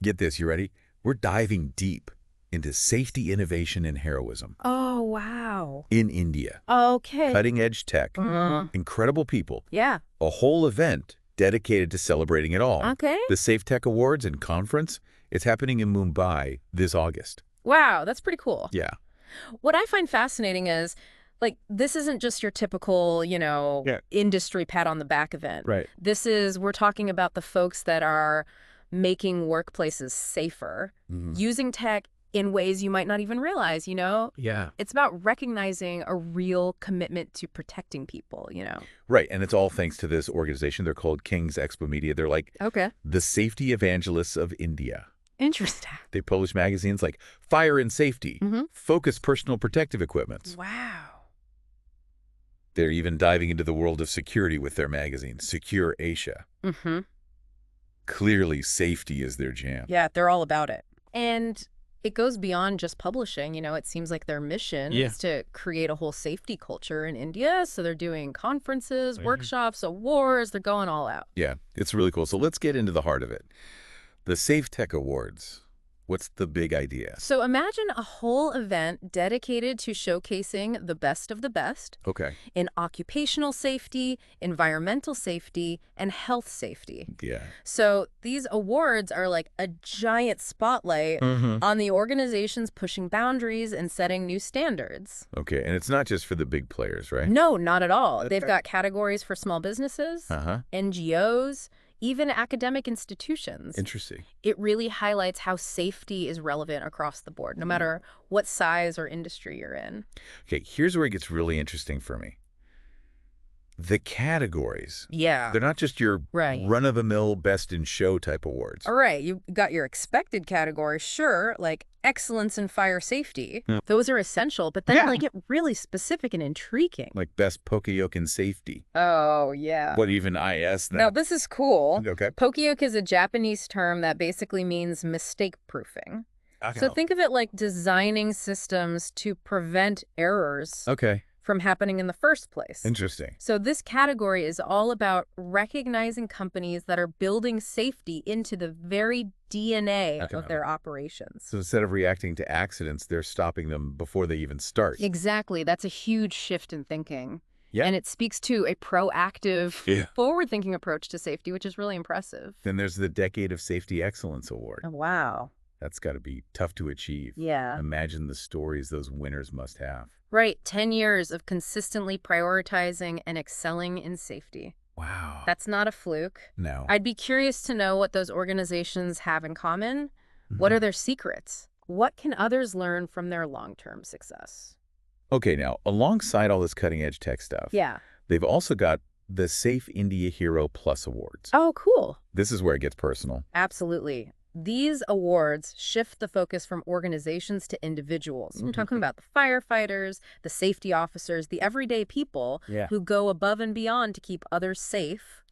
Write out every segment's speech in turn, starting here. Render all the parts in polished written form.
Get this, you ready? We're diving deep into safety, innovation, and heroism. Oh, wow. In India. Okay. Cutting-edge tech. Incredible people. Yeah. A whole event dedicated to celebrating it all. Okay. The SafeTech Awards and Conference, it's happening in Mumbai this August. Wow, that's pretty cool. Yeah. What I find fascinating is, like, this isn't just your typical, industry pat on the back event. Right. We're talking about the folks that are making workplaces safer, using tech in ways you might not even realize, Yeah. It's about recognizing a real commitment to protecting people, Right, and it's all thanks to this organization. They're called King's Expo Media. They're like the safety evangelists of India. Interesting. They publish magazines like Fire and Safety, Focus Personal Protective Equipment. Wow. They're even diving into the world of security with their magazine, Secure Asia. Clearly, safety is their jam. Yeah, they're all about it. And it goes beyond just publishing. It seems like their mission is to create a whole safety culture in India. So they're doing conferences, workshops, awards. They're going all out. Yeah, it's really cool. So let's get into the heart of it. The SafeTech Awards. What's the big idea? So imagine a whole event dedicated to showcasing the best of the best in occupational safety, environmental safety, and health safety. Yeah. So these awards are like a giant spotlight on the organizations pushing boundaries and setting new standards. Okay, and it's not just for the big players, right? No, not at all. They've got categories for small businesses, NGOs, even academic institutions. Interesting. It really highlights how safety is relevant across the board, no matter what size or industry you're in. Okay, here's where it gets really interesting for me. The categories. Yeah. They're not just your run-of-the-mill best in show type awards. All right, you got your expected categories, sure, like excellence in fire safety. Those are essential, but then get really specific and intriguing. Like best poka-yoke in safety. Oh, yeah. What even IS now? Now, this is cool. Okay. Poka-yoke is a Japanese term that basically means mistake-proofing. So think of it like designing systems to prevent errors from happening in the first place. Interesting. So this category is all about recognizing companies that are building safety into the very DNA of their operations. So instead of reacting to accidents, they're stopping them before they even start. Exactly. That's a huge shift in thinking. Yeah. And it speaks to a proactive, forward-thinking approach to safety, which is really impressive. Then there's the Decade of Safety Excellence Award. Oh, wow. That's got to be tough to achieve. Yeah. Imagine the stories those winners must have. Right. 10 years of consistently prioritizing and excelling in safety. Wow. That's not a fluke. No. I'd be curious to know what those organizations have in common. What are their secrets? What can others learn from their long-term success? Okay, now, alongside all this cutting-edge tech stuff, they've also got the Safe India Hero Plus Awards. Oh, cool. This is where it gets personal. Absolutely. These awards shift the focus from organizations to individuals. We're talking about the firefighters, the safety officers, the everyday people who go above and beyond to keep others safe,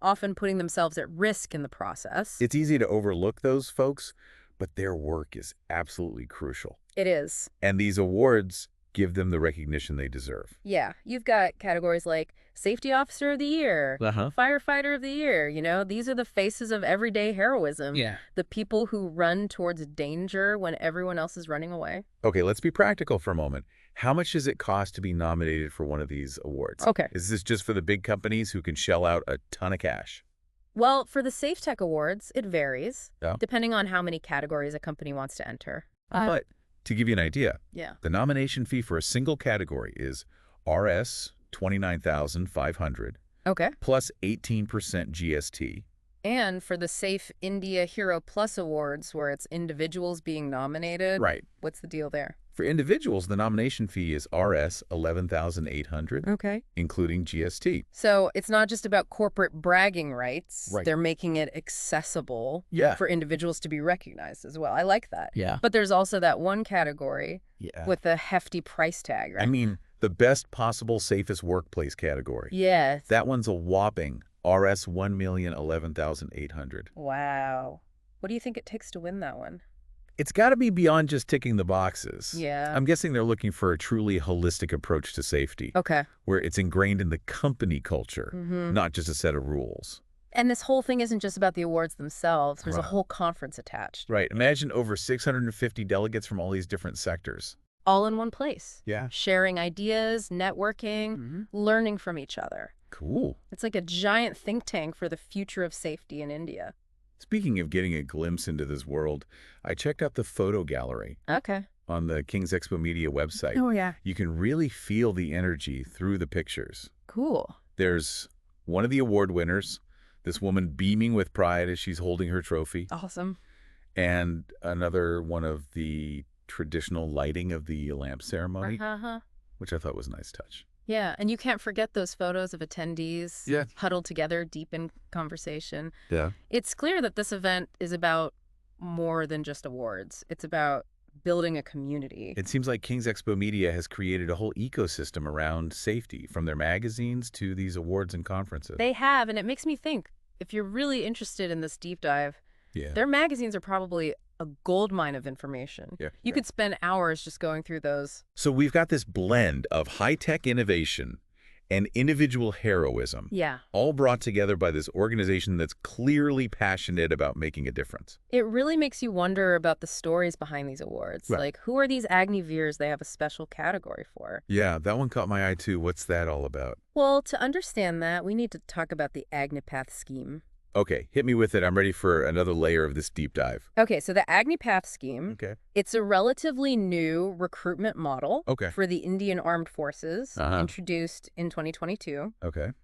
often putting themselves at risk in the process. It's easy to overlook those folks, but their work is absolutely crucial. It is. And these awards give them the recognition they deserve. Yeah. You've got categories like Safety Officer of the Year, Firefighter of the Year. These are the faces of everyday heroism. Yeah. The people who run towards danger when everyone else is running away. Okay, let's be practical for a moment. How much does it cost to be nominated for one of these awards? Okay. Is this just for the big companies who can shell out a ton of cash? Well, for the SafeTech Awards, it varies, depending on how many categories a company wants to enter. But to give you an idea, the nomination fee for a single category is Rs. $29,500 plus 18% GST. And for the Safe India Hero Plus Awards, where it's individuals being nominated, what's the deal there? For individuals, the nomination fee is Rs. $11,800, including GST. So it's not just about corporate bragging rights. They're making it accessible for individuals to be recognized as well. I like that. Yeah. But there's also that one category with a hefty price tag, right? I mean, the best possible safest workplace category. Yes. That one's a whopping Rs. $1,011,800. Wow. What do you think it takes to win that one? It's got to be beyond just ticking the boxes. Yeah. I'm guessing they're looking for a truly holistic approach to safety. Okay. Where it's ingrained in the company culture, not just a set of rules. And this whole thing isn't just about the awards themselves. There's a whole conference attached. Right. Imagine over 650 delegates from all these different sectors. All in one place. Yeah. Sharing ideas, networking, learning from each other. Cool. It's like a giant think tank for the future of safety in India. Speaking of getting a glimpse into this world, I checked out the photo gallery. Okay. On the King's Expo Media website. Oh, yeah. You can really feel the energy through the pictures. Cool. There's one of the award winners, this woman beaming with pride as she's holding her trophy. Awesome. And another one of the traditional lighting of the lamp ceremony, which I thought was a nice touch. Yeah, and you can't forget those photos of attendees huddled together, deep in conversation. Yeah. It's clear that this event is about more than just awards. It's about building a community. It seems like King's Expo Media has created a whole ecosystem around safety, from their magazines to these awards and conferences. They have, and it makes me think, if you're really interested in this deep dive, their magazines are probably a goldmine of information. You could spend hours just going through those. So we've got this blend of high-tech innovation and individual heroism, all brought together by this organization that's clearly passionate about making a difference. It really makes you wonder about the stories behind these awards. Like, who are these Agniveers they have a special category for? Yeah, that one caught my eye too. What's that all about? Well, to understand that, we need to talk about the Agnipath scheme. Okay, hit me with it. I'm ready for another layer of this deep dive. Okay, so the Agnipath scheme, it's a relatively new recruitment model for the Indian Armed Forces, introduced in 2022.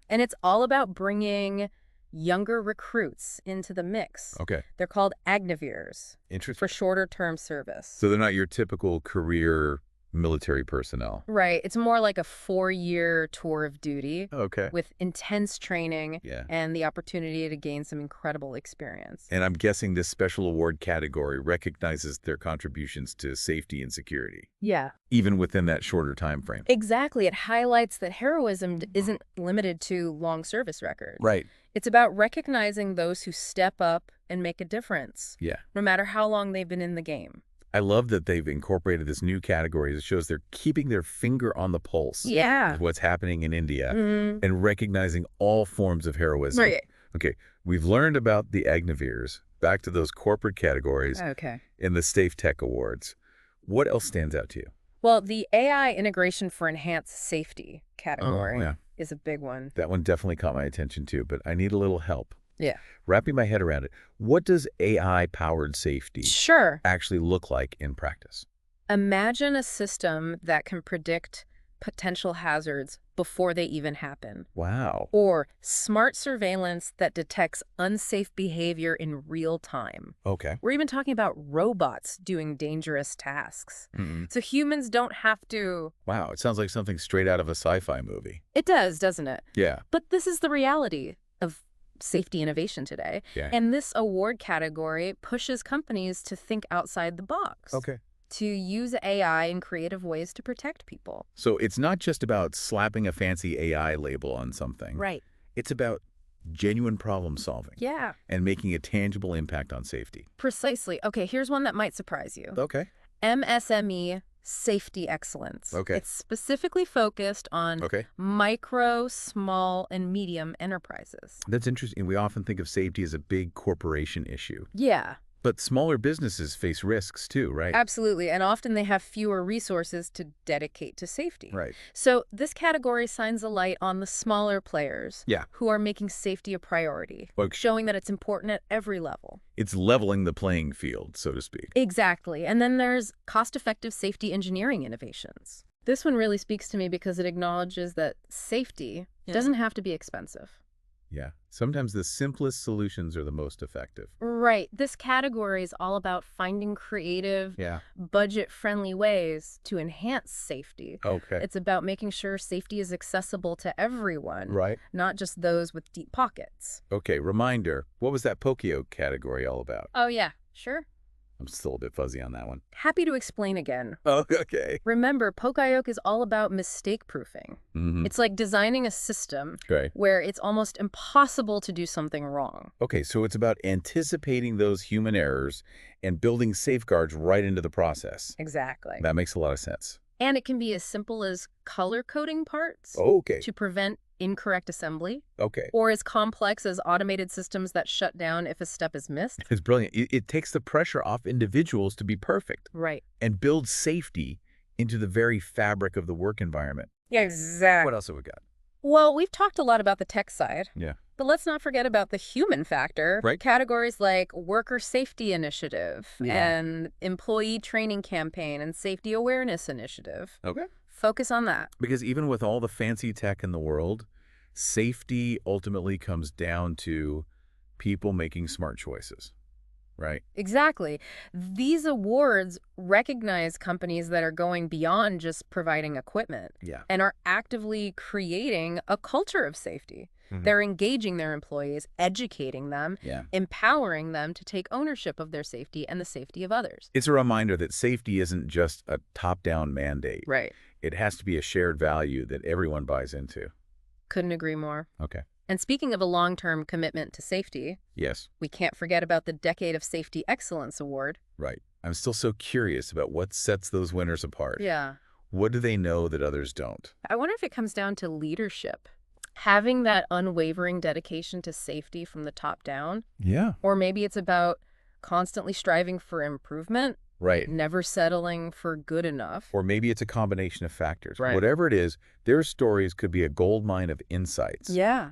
And it's all about bringing younger recruits into the mix. They're called Agniveers for shorter-term service. So they're not your typical career military personnel. Right. It's more like a 4-year tour of duty with intense training and the opportunity to gain some incredible experience. And I'm guessing this special award category recognizes their contributions to safety and security. Yeah. Even within that shorter time frame. Exactly. It highlights that heroism isn't limited to long service records. Right. It's about recognizing those who step up and make a difference. No matter how long they've been in the game. I love that they've incorporated this new category that shows they're keeping their finger on the pulse of what's happening in India and recognizing all forms of heroism. Okay, we've learned about the Agniveers. Back to those corporate categories in the SafeTech Awards. What else stands out to you? Well, the AI integration for enhanced safety category is a big one. That one definitely caught my attention too, but I need a little help. Wrapping my head around it, what does AI-powered safety actually look like in practice? Imagine a system that can predict potential hazards before they even happen. Wow. Or smart surveillance that detects unsafe behavior in real time. We're even talking about robots doing dangerous tasks. So humans don't have to... Wow, it sounds like something straight out of a sci-fi movie. It does, doesn't it? Yeah. But this is the reality of safety innovation today. And this award category pushes companies to think outside the box. To use AI in creative ways to protect people. So it's not just about slapping a fancy AI label on something. Right. It's about genuine problem solving. And making a tangible impact on safety. Precisely. Okay, here's one that might surprise you. MSME Safety Excellence. It's specifically focused on micro, small, and medium enterprises. That's interesting. We often think of safety as a big corporation issue. But smaller businesses face risks too, right? Absolutely. And often they have fewer resources to dedicate to safety. So this category shines a light on the smaller players who are making safety a priority, showing that it's important at every level. It's leveling the playing field, so to speak. Exactly. And then there's cost-effective safety engineering innovations. This one really speaks to me because it acknowledges that safety doesn't have to be expensive. Sometimes the simplest solutions are the most effective. Right. This category is all about finding creative, budget-friendly ways to enhance safety. It's about making sure safety is accessible to everyone, not just those with deep pockets. Reminder, what was that Pocoyoke category all about? Oh, yeah, sure. I'm still a bit fuzzy on that one. Happy to explain again. Remember, Pocoyoke is all about mistake-proofing. It's like designing a system where it's almost impossible to do something wrong. So it's about anticipating those human errors and building safeguards right into the process. Exactly. That makes a lot of sense. And it can be as simple as color-coding parts to prevent incorrect assembly. Okay. Or as complex as automated systems that shut down if a step is missed. It's brilliant. It takes the pressure off individuals to be perfect. Right. And builds safety into the very fabric of the work environment. Yeah, exactly. What else have we got? Well, we've talked a lot about the tech side. Yeah. But let's not forget about the human factor. Right. Categories like worker safety initiative and employee training campaign and safety awareness initiative. Okay. Focus on that. Because even with all the fancy tech in the world, safety ultimately comes down to people making smart choices, right? Exactly. These awards recognize companies that are going beyond just providing equipment and are actively creating a culture of safety. They're engaging their employees, educating them, empowering them to take ownership of their safety and the safety of others. It's a reminder that safety isn't just a top-down mandate. Right. It has to be a shared value that everyone buys into. Couldn't agree more. Okay. And speaking of a long-term commitment to safety, we can't forget about the Decade of Safety Excellence Award. Right. I'm still so curious about what sets those winners apart. Yeah. What do they know that others don't? I wonder if it comes down to leadership. Having that unwavering dedication to safety from the top down. Yeah. Or maybe it's about constantly striving for improvement. Right. Never settling for good enough. Or maybe it's a combination of factors. Right. Whatever it is, their stories could be a goldmine of insights. Yeah.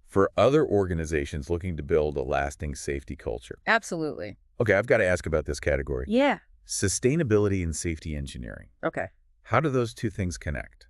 For other organizations looking to build a lasting safety culture. Absolutely. Okay, I've got to ask about this category. Yeah. Sustainability and safety engineering. Okay. How do those two things connect?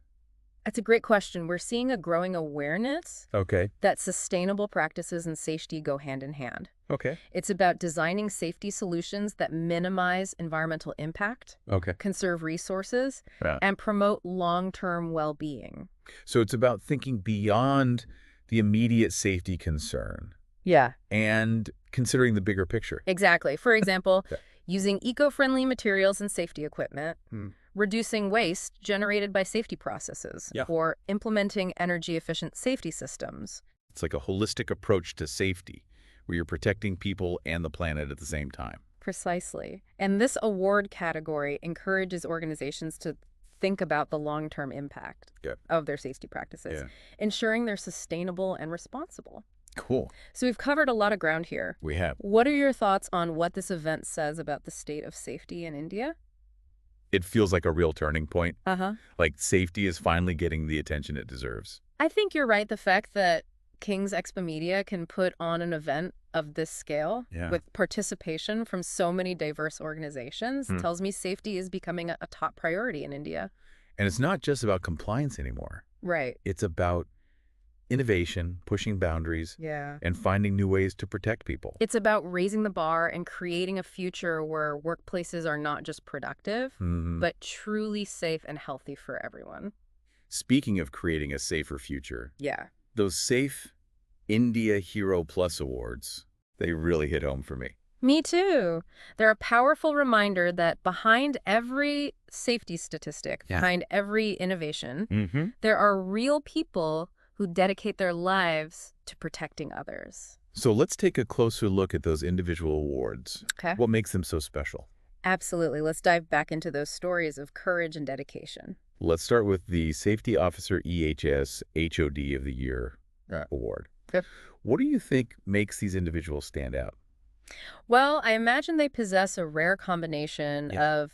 That's a great question. We're seeing a growing awareness that sustainable practices and safety go hand in hand. Okay. It's about designing safety solutions that minimize environmental impact, conserve resources, and promote long-term well-being. So it's about thinking beyond the immediate safety concern. Yeah. And considering the bigger picture. Exactly. For example, using eco-friendly materials and safety equipment, reducing waste generated by safety processes, or implementing energy-efficient safety systems. It's like a holistic approach to safety, where you're protecting people and the planet at the same time. Precisely. And this award category encourages organizations to think about the long-term impact of their safety practices, ensuring they're sustainable and responsible. Cool. So we've covered a lot of ground here. We have. What are your thoughts on what this event says about the state of safety in India? It feels like a real turning point. Like safety is finally getting the attention it deserves. I think you're right. The fact that King's Expo Media can put on an event of this scale with participation from so many diverse organizations tells me safety is becoming a top priority in India. And it's not just about compliance anymore. Right. It's about innovation, pushing boundaries, and finding new ways to protect people. It's about raising the bar and creating a future where workplaces are not just productive, but truly safe and healthy for everyone. Speaking of creating a safer future, those Safe India Hero Plus Awards, they really hit home for me. Me too. They're a powerful reminder that behind every safety statistic, behind every innovation, there are real people who dedicate their lives to protecting others. So let's take a closer look at those individual awards. Okay. What makes them so special? Absolutely. Let's dive back into those stories of courage and dedication. Let's start with the Safety Officer EHS HOD of the Year Award. What do you think makes these individuals stand out? Well, I imagine they possess a rare combination of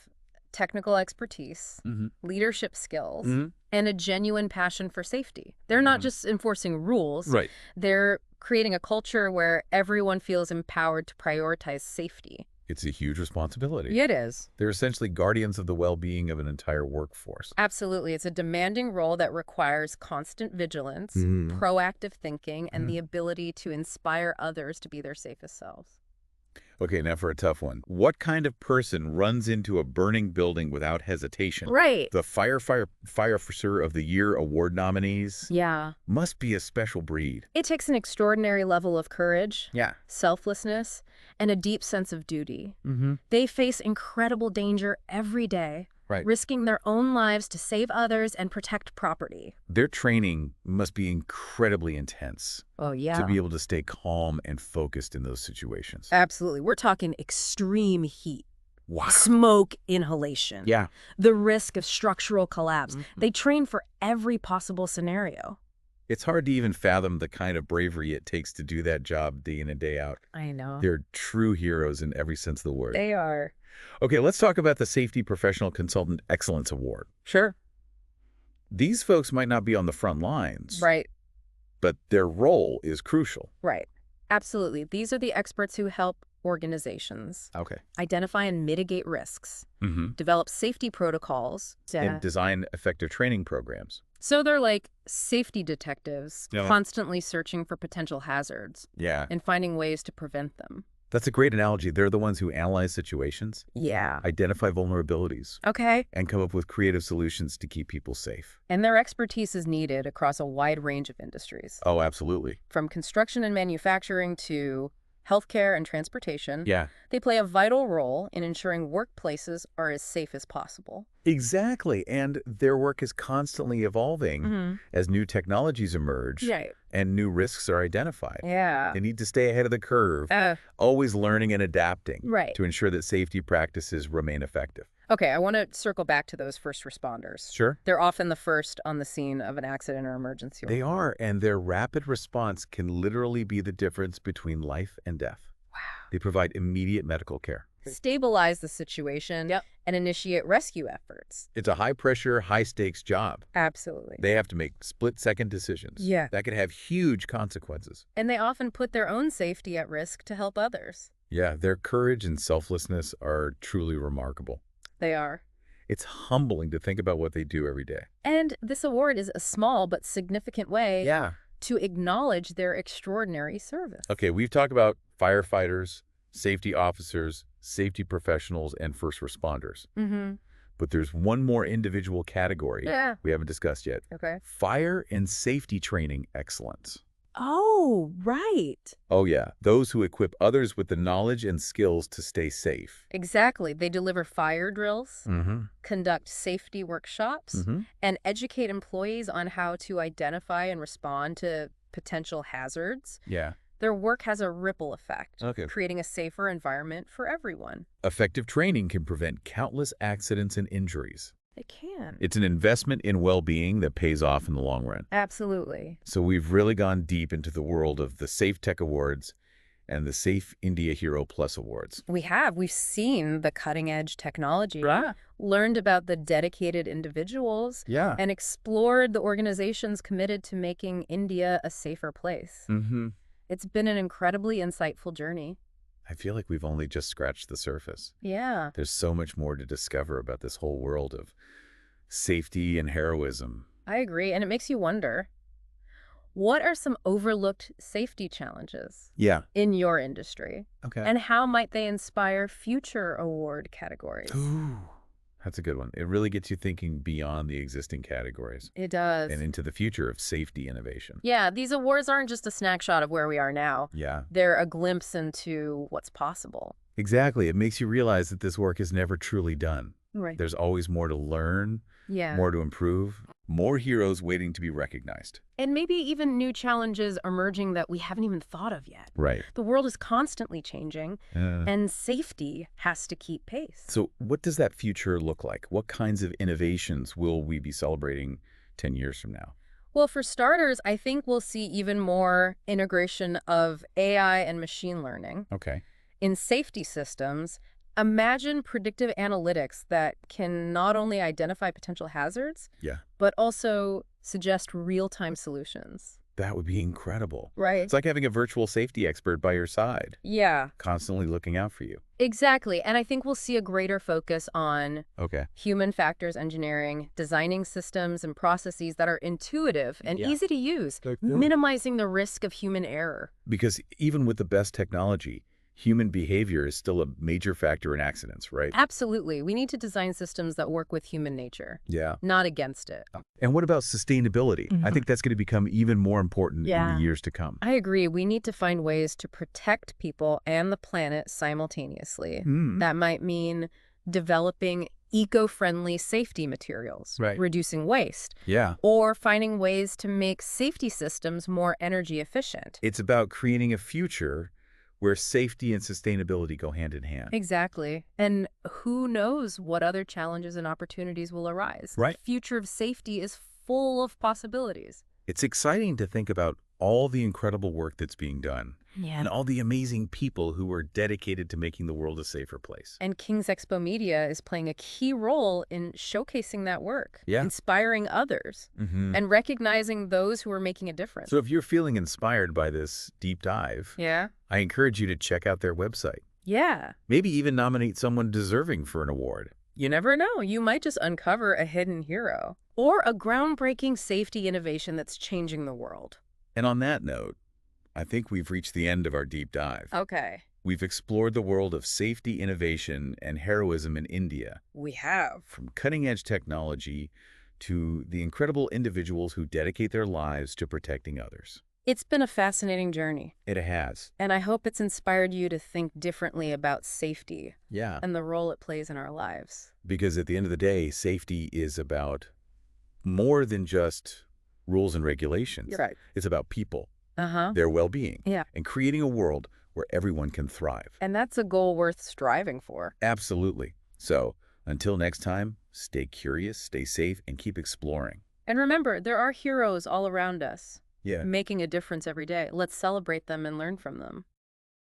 technical expertise, leadership skills, and a genuine passion for safety. They're not just enforcing rules. They're creating a culture where everyone feels empowered to prioritize safety. It's a huge responsibility. It is. They're essentially guardians of the well-being of an entire workforce. Absolutely. It's a demanding role that requires constant vigilance, proactive thinking, and the ability to inspire others to be their safest selves. Okay, now for a tough one. What kind of person runs into a burning building without hesitation? Right. The Fire Officer of the Year award nominees must be a special breed. It takes an extraordinary level of courage, selflessness, and a deep sense of duty. They face incredible danger every day, risking their own lives to save others and protect property. Their training must be incredibly intense. Oh, yeah. To be able to stay calm and focused in those situations. Absolutely. We're talking extreme heat. Wow. Smoke inhalation. Yeah. The risk of structural collapse. They train for every possible scenario. It's hard to even fathom the kind of bravery it takes to do that job day in and day out. I know. They're true heroes in every sense of the word. They are. Okay, let's talk about the Safety Professional Consultant Excellence Award. Sure. These folks might not be on the front lines. Right. But their role is crucial. Right. Absolutely. These are the experts who help organizations identify and mitigate risks, develop safety protocols, and design effective training programs. So they're like safety detectives, constantly searching for potential hazards and finding ways to prevent them. That's a great analogy. They're the ones who analyze situations, identify vulnerabilities, and come up with creative solutions to keep people safe. And their expertise is needed across a wide range of industries. Oh, absolutely. From construction and manufacturing to healthcare and transportation, they play a vital role in ensuring workplaces are as safe as possible. Exactly. And their work is constantly evolving as new technologies emerge and new risks are identified. They need to stay ahead of the curve, always learning and adapting to ensure that safety practices remain effective. Okay, I want to circle back to those first responders. Sure. They're often the first on the scene of an accident or emergency. They are, and their rapid response can literally be the difference between life and death. Wow. They provide immediate medical care, stabilize the situation, and initiate rescue efforts. It's a high-pressure, high-stakes job. Absolutely. They have to make split-second decisions. That could have huge consequences. And they often put their own safety at risk to help others. Their courage and selflessness are truly remarkable. They are. It's humbling to think about what they do every day. And this award is a small but significant way to acknowledge their extraordinary service. Okay, we've talked about firefighters, safety officers, safety professionals, and first responders. But there's one more individual category we haven't discussed yet. Fire and safety training excellence. Oh, right. Oh, yeah. Those who equip others with the knowledge and skills to stay safe. Exactly. They deliver fire drills, conduct safety workshops, and educate employees on how to identify and respond to potential hazards. Their work has a ripple effect, creating a safer environment for everyone. Effective training can prevent countless accidents and injuries. It can. It's an investment in well-being that pays off in the long run. Absolutely. So we've really gone deep into the world of the SafeTech Awards and the Safe India Hero Plus Awards. We have. We've seen the cutting-edge technology, learned about the dedicated individuals, and explored the organizations committed to making India a safer place. It's been an incredibly insightful journey. I feel like we've only just scratched the surface. There's so much more to discover about this whole world of safety and heroism. I agree, and it makes you wonder, what are some overlooked safety challenges in your industry? And how might they inspire future award categories? Ooh, that's a good one. It really gets you thinking beyond the existing categories. It does. And into the future of safety innovation. These awards aren't just a snapshot of where we are now. They're a glimpse into what's possible. Exactly. It makes you realize that this work is never truly done. There's always more to learn, more to improve, more heroes waiting to be recognized. And maybe even new challenges emerging that we haven't even thought of yet. The world is constantly changing, and safety has to keep pace. So what does that future look like? What kinds of innovations will we be celebrating 10 years from now? Well, for starters, I think we'll see even more integration of AI and machine learning. In safety systems. Imagine predictive analytics that can not only identify potential hazards, but also suggest real-time solutions. That would be incredible. It's like having a virtual safety expert by your side. Constantly looking out for you. Exactly. And I think we'll see a greater focus on human factors engineering, designing systems and processes that are intuitive and easy to use, minimizing the risk of human error. Because even with the best technology, human behavior is still a major factor in accidents, right? Absolutely. We need to design systems that work with human nature, not against it. And what about sustainability? I think that's going to become even more important in the years to come. I agree. We need to find ways to protect people and the planet simultaneously. That might mean developing eco-friendly safety materials, reducing waste, or finding ways to make safety systems more energy efficient. It's about creating a future where safety and sustainability go hand in hand. Exactly. And who knows what other challenges and opportunities will arise. The future of safety is full of possibilities. It's exciting to think about all the incredible work that's being done. Yeah. And all the amazing people who are dedicated to making the world a safer place. And King's Expo Media is playing a key role in showcasing that work, Yeah. inspiring others, and recognizing those who are making a difference. So if you're feeling inspired by this deep dive, I encourage you to check out their website. Yeah. Maybe even nominate someone deserving for an award. You never know. You might just uncover a hidden hero or a groundbreaking safety innovation that's changing the world. And on that note, I think we've reached the end of our deep dive. Okay. We've explored the world of safety, innovation, and heroism in India. We have. From cutting-edge technology to the incredible individuals who dedicate their lives to protecting others. It's been a fascinating journey. It has. And I hope it's inspired you to think differently about safety. Yeah. And the role it plays in our lives. Because at the end of the day, safety is about more than just rules and regulations. You're right. It's about people. Their well-being, and creating a world where everyone can thrive. And that's a goal worth striving for. Absolutely. So, until next time, stay curious, stay safe, and keep exploring. And remember, there are heroes all around us, making a difference every day. Let's celebrate them and learn from them.